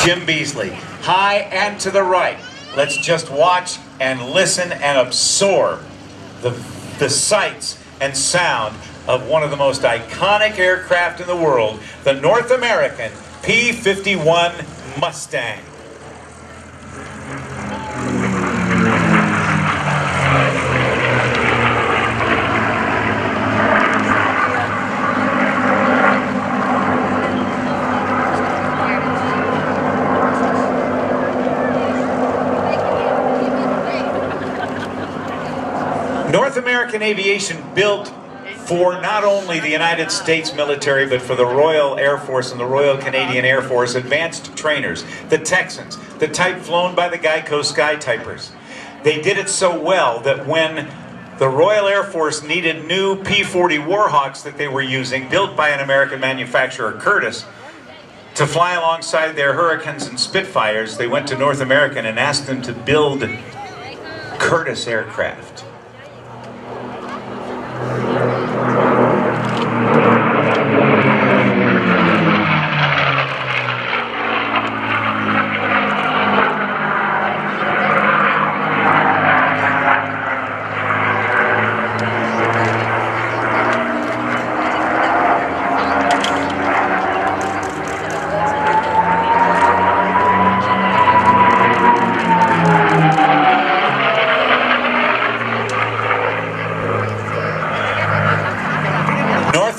Jim Beasley. High and to the right. Let's just watch and listen and absorb the sights and sound of one of the most iconic aircraft in the world, the North American P-51 Mustang. North American Aviation built for not only the United States military, but for the Royal Air Force and the Royal Canadian Air Force advanced trainers, the Texans, the type flown by the Geico Skytypers. They did it so well that when the Royal Air Force needed new P-40 Warhawks that they were using, built by an American manufacturer, Curtiss, to fly alongside their Hurricanes and Spitfires, they went to North American and asked them to build Curtiss aircraft.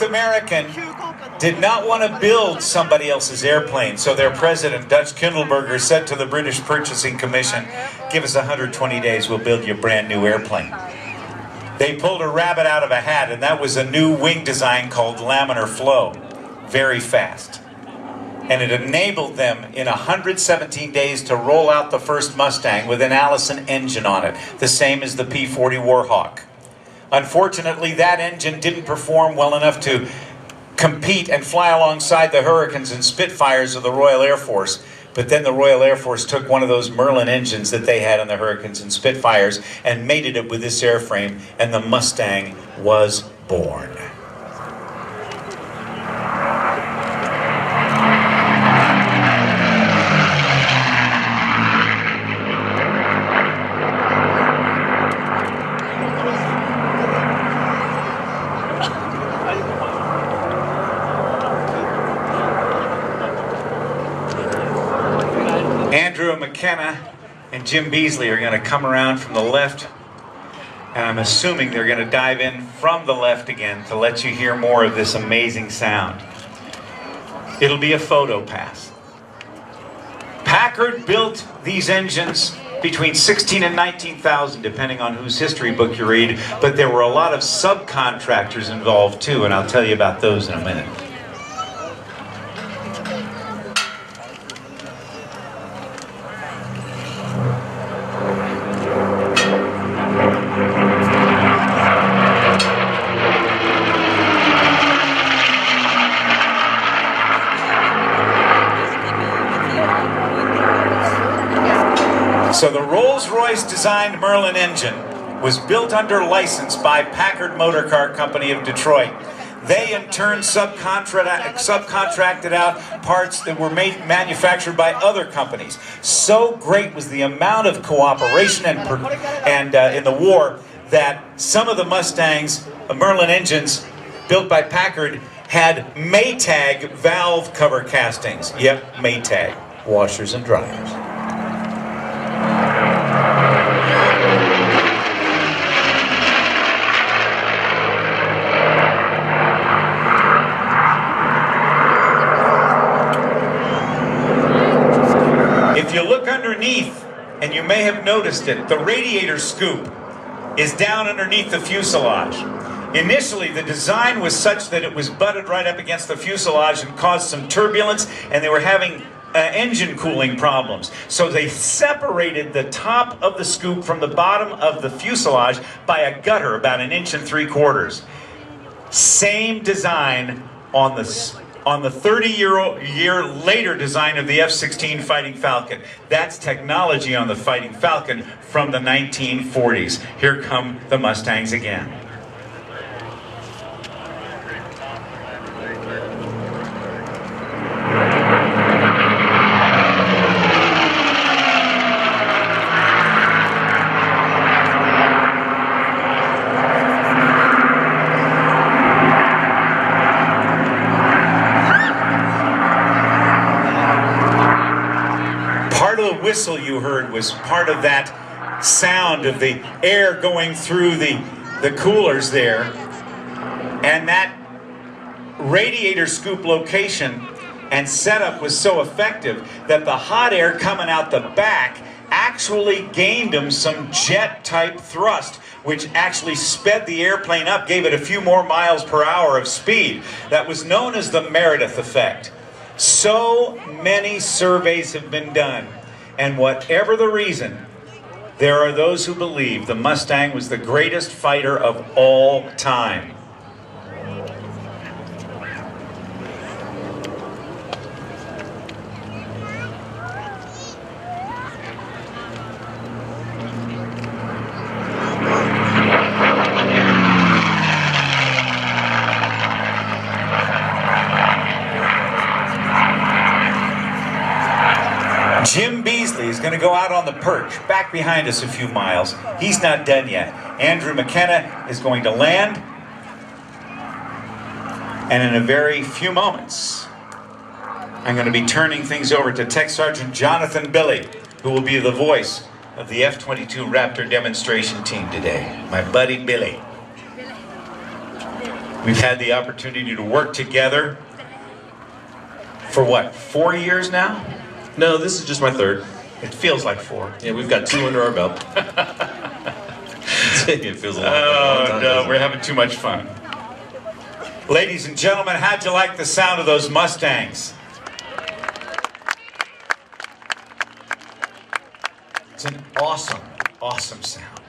American did not want to build somebody else's airplane, so their president, Dutch Kindelberger, said to the British Purchasing Commission, "Give us 120 days, we'll build you a brand new airplane." They pulled a rabbit out of a hat, and that was a new wing design called laminar flow. Very fast. And it enabled them in 117 days to roll out the first Mustang with an Allison engine on it, the same as the P-40 Warhawk. Unfortunately, that engine didn't perform well enough to compete and fly alongside the Hurricanes and Spitfires of the Royal Air Force. But then the Royal Air Force took one of those Merlin engines that they had on the Hurricanes and Spitfires and mated it with this airframe, and the Mustang was born. Andrew McKenna and Jim Beasley are going to come around from the left, and I'm assuming they're going to dive in from the left again to let you hear more of this amazing sound. It'll be a photo pass. Packard built these engines between 16 and 19,000, depending on whose history book you read, but there were a lot of subcontractors involved too, and I'll tell you about those in a minute. So the Rolls-Royce designed Merlin engine was built under license by Packard Motor Car Company of Detroit. They in turn subcontracted out parts that were manufactured by other companies. So great was the amount of cooperation and in the war that some of the Mustangs, Merlin engines built by Packard, had Maytag valve cover castings. Yep, Maytag, washers and dryers. If you look underneath, and you may have noticed it, the radiator scoop is down underneath the fuselage. Initially, the design was such that it was butted right up against the fuselage and caused some turbulence, and they were having engine cooling problems. So they separated the top of the scoop from the bottom of the fuselage by a gutter about 1.75 inches. Same design on the 30-year later design of the F-16 Fighting Falcon. That's technology on the Fighting Falcon from the 1940s. Here come the Mustangs again. little whistle you heard was part of that sound of the air going through the coolers there. And that radiator scoop location and setup was so effective that the hot air coming out the back actually gained them some jet-type thrust, which actually sped the airplane up, gave it a few more miles per hour of speed. That was known as the Meredith effect. So many surveys have been done, and whatever the reason, there are those who believe the Mustang was the greatest fighter of all time. Jim Beasley is going to go out on the perch, back behind us a few miles. He's not done yet. Andrew McKenna is going to land. And in a very few moments, I'm going to be turning things over to Tech Sergeant Jonathan Billy, who will be the voice of the F-22 Raptor demonstration team today. My buddy Billy. We've had the opportunity to work together for what, 4 years now? No, this is just my third. It feels like 4. Yeah, we've got 2 under our belt. It feels a long time. No, we're having too much fun. Ladies and gentlemen, how'd you like the sound of those Mustangs? It's an awesome, awesome sound.